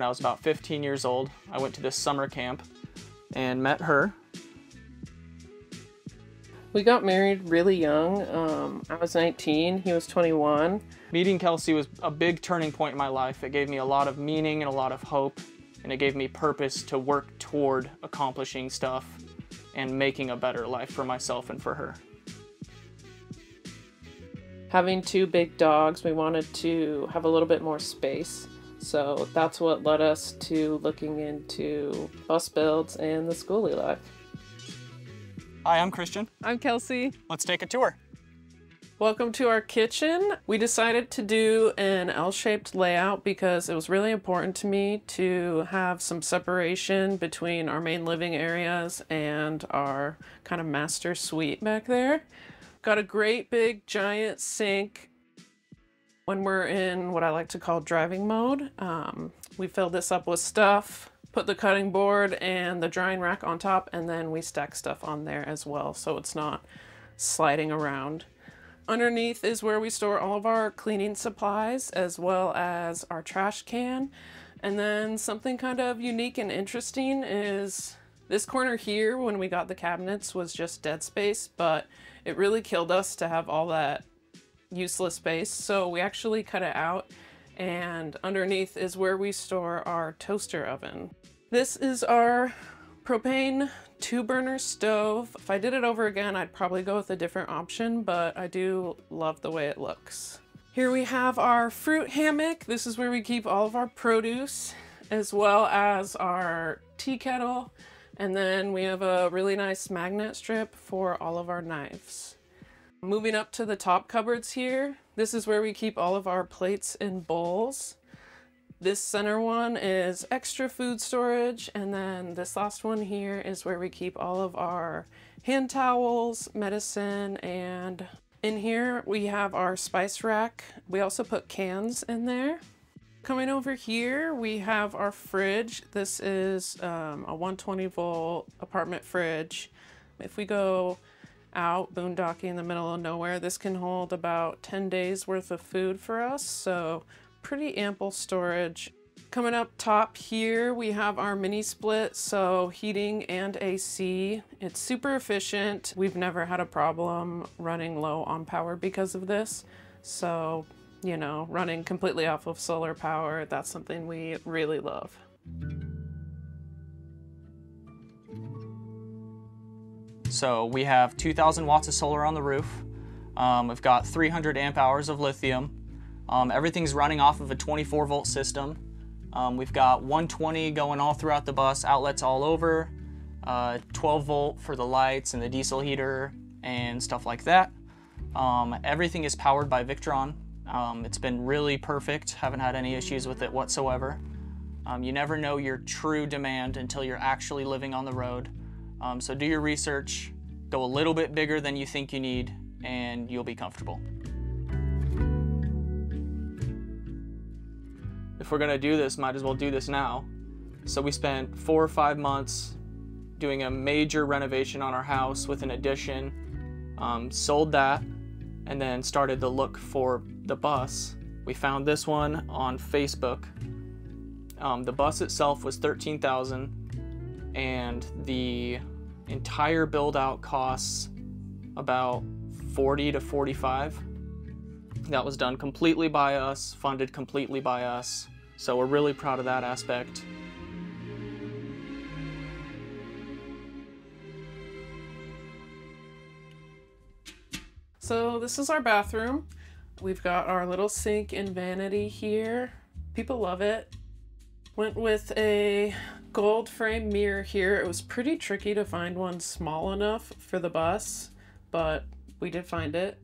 when I was about 15 years old. I went to this summer camp and met her. We got married really young. I was 19, he was 21. Meeting Kelsey was a big turning point in my life. It gave me a lot of meaning and a lot of hope, and it gave me purpose to work toward accomplishing stuff and making a better life for myself and for her. Having two big dogs, we wanted to have a little bit more space. So that's what led us to looking into bus builds and the Schoolie life. Hi, I'm Christian. I'm Kelsey. Let's take a tour. Welcome to our kitchen. We decided to do an L-shaped layout because it was really important to me to have some separation between our main living areas and our kind of master suite back there. Got a great big giant sink. When we're in what I like to call driving mode, we fill this up with stuff, put the cutting board and the drying rack on top, and then we stack stuff on there as well so it's not sliding around. Underneath is where we store all of our cleaning supplies as well as our trash can. And then something kind of unique and interesting is this corner here when we got the cabinets was just dead space, but it really killed us to have all that useless space. So we actually cut it out, and underneath is where we store our toaster oven. This is our propane 2-burner stove. If I did it over again, I'd probably go with a different option, but I do love the way it looks. Here we have our fruit hammock. This is where we keep all of our produce, as well as our tea kettle. And then we have a really nice magnet strip for all of our knives. Moving up to the top cupboards here, this is where we keep all of our plates and bowls. This center one is extra food storage, and then this last one here is where we keep all of our hand towels, medicine, and in here we have our spice rack. We also put cans in there. Coming over here, we have our fridge. This is a 120 volt apartment fridge. If we go out boondocking in the middle of nowhere, this can hold about 10 days worth of food for us, so pretty ample storage. Coming up top here, we have our mini split, so heating and AC. It's super efficient. We've never had a problem running low on power because of this. So, you know, running completely off of solar power, that's something we really love. So we have 2,000 watts of solar on the roof. We've got 300 amp hours of lithium. Everything's running off of a 24 volt system. We've got 120 going all throughout the bus, outlets all over, 12 volt for the lights and the diesel heater and stuff like that. Everything is powered by Victron. It's been really perfect, haven't had any issues with it whatsoever. You never know your true demand until you're actually living on the road. So do your research, go a little bit bigger than you think you need, and you'll be comfortable. If we're gonna do this, might as well do this now. So we spent 4 or 5 months doing a major renovation on our house with an addition, sold that, and then started the look for the bus. We found this one on Facebook. The bus itself was $13,000, and the entire build out costs about $40 to $45. That was done completely by us, funded completely by us. So we're really proud of that aspect. So this is our bathroom. We've got our little sink and vanity here. People love it. Went with a gold frame mirror here. It was pretty tricky to find one small enough for the bus, but we did find it.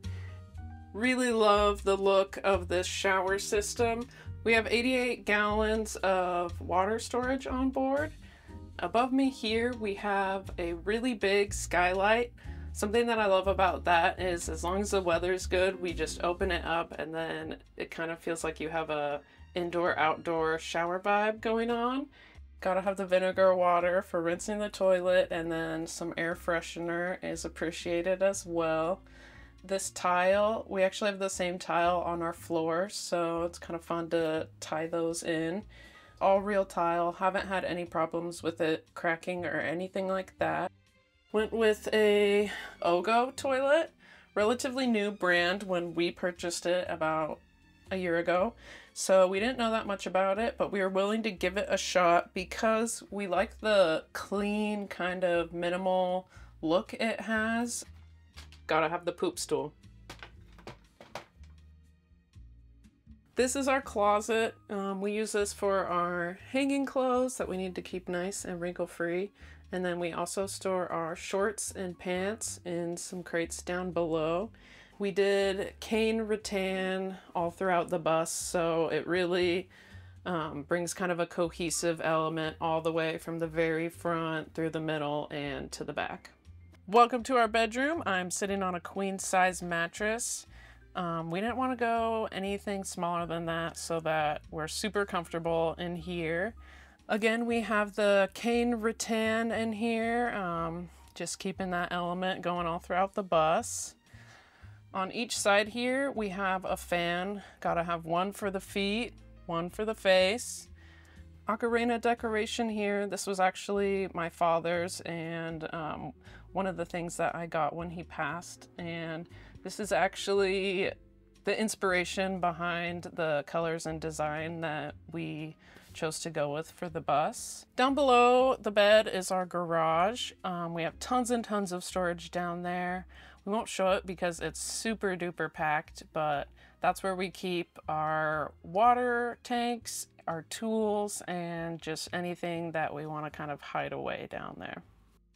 Really love the look of this shower system. We have 88 gallons of water storage on board. Above me here, we have a really big skylight. Something that I love about that is as long as the weather's good, we just open it up and then it kind of feels like you have a indoor-outdoor shower vibe going on. Gotta have the vinegar water for rinsing the toilet, and then some air freshener is appreciated as well. This tile, we actually have the same tile on our floor, so it's kind of fun to tie those in. All real tile. Haven't had any problems with it cracking or anything like that. Went with a Ogo toilet. Relatively new brand when we purchased it about a year ago. So we didn't know that much about it, but we were willing to give it a shot because we like the clean, kind of minimal look it has. Gotta have the poop stool. This is our closet. We use this for our hanging clothes that we need to keep nice and wrinkle-free. And then we also store our shorts and pants in some crates down below. We did cane rattan all throughout the bus, so it really brings kind of a cohesive element all the way from the very front through the middle and to the back. Welcome to our bedroom. I'm sitting on a queen size mattress. We didn't want to go anything smaller than that so that we're super comfortable in here. Again, we have the cane rattan in here, just keeping that element going all throughout the bus. On each side here, we have a fan. Gotta have one for the feet, one for the face. Ocarina decoration here. This was actually my father's and one of the things that I got when he passed. And this is actually the inspiration behind the colors and design that we chose to go with for the bus. Down below the bed is our garage. We have tons and tons of storage down there. We won't show it because it's super duper packed, but that's where we keep our water tanks, our tools, and just anything that we want to kind of hide away down there.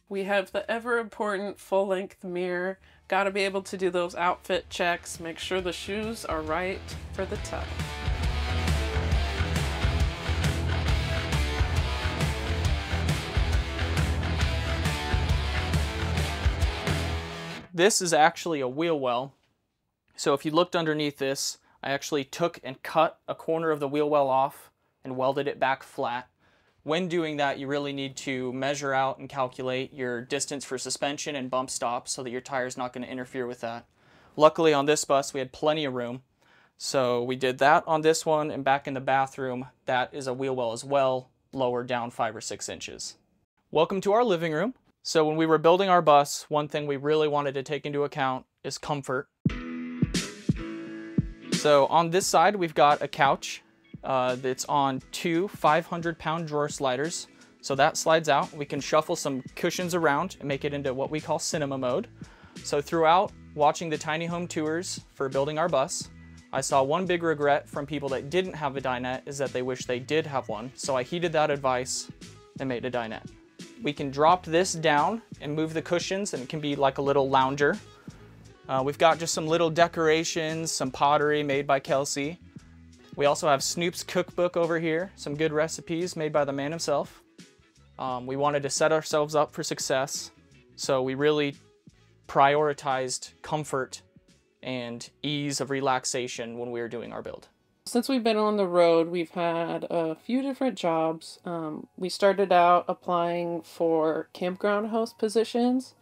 We have the ever important full-length mirror. Got to be able to do those outfit checks, make sure the shoes are right for the tub. This is actually a wheel well. So if you looked underneath this, I actually took and cut a corner of the wheel well off and welded it back flat. When doing that, you really need to measure out and calculate your distance for suspension and bump stops so that your tire's not going to interfere with that. Luckily on this bus, we had plenty of room. So we did that on this one, and back in the bathroom, that is a wheel well as well, lower down 5 or 6 inches. Welcome to our living room. So when we were building our bus, one thing we really wanted to take into account is comfort. So on this side, we've got a couch that's on 2 500-pound drawer sliders. So that slides out. We can shuffle some cushions around and make it into what we call cinema mode. So throughout watching the tiny home tours for building our bus, I saw one big regret from people that didn't have a dinette is that they wish they did have one. So I heeded that advice and made a dinette. We can drop this down and move the cushions, and it can be like a little lounger. We've got just some little decorations, some pottery made by Kelsey. We also have Snoop's cookbook over here, some good recipes made by the man himself. We wanted to set ourselves up for success, so we really prioritized comfort and ease of relaxation when we were doing our build. Since we've been on the road, we've had a few different jobs. We started out applying for campground host positions,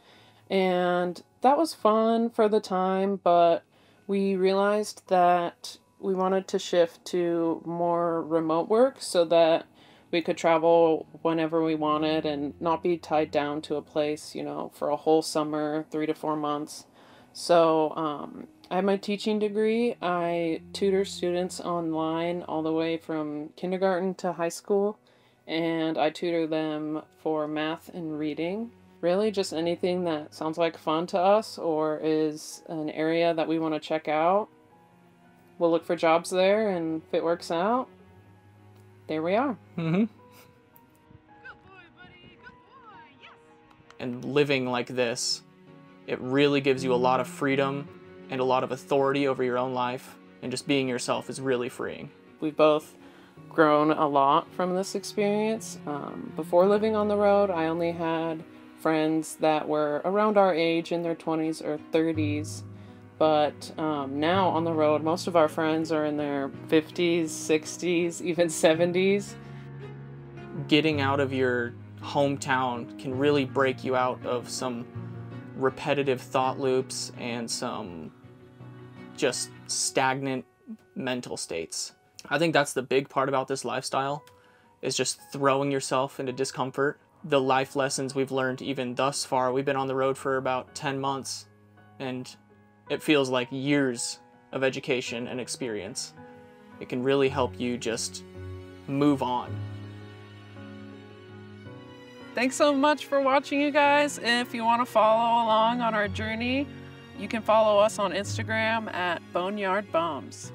and that was fun for the time, but we realized that we wanted to shift to more remote work so that we could travel whenever we wanted and not be tied down to a place, you know, for a whole summer, 3 to 4 months. So I have my teaching degree. I tutor students online all the way from kindergarten to high school, and I tutor them for math and reading. Really just anything that sounds like fun to us or is an area that we want to check out. We'll look for jobs there, and if it works out, there we are. Mm-hmm. Good boy, buddy. Good boy. Yes. And living like this, it really gives you a lot of freedom and a lot of authority over your own life, and just being yourself is really freeing. We've both grown a lot from this experience. Before living on the road, I only had friends that were around our age in their 20s or 30s. But now on the road, most of our friends are in their 50s, 60s, even 70s. Getting out of your hometown can really break you out of some repetitive thought loops and some just stagnant mental states. I think that's the big part about this lifestyle, is just throwing yourself into discomfort. The life lessons we've learned even thus far, we've been on the road for about 10 months, and it feels like years of education and experience. It can really help you just move on. Thanks so much for watching, you guys. If you want to follow along on our journey, you can follow us on Instagram at Boneyard Bums.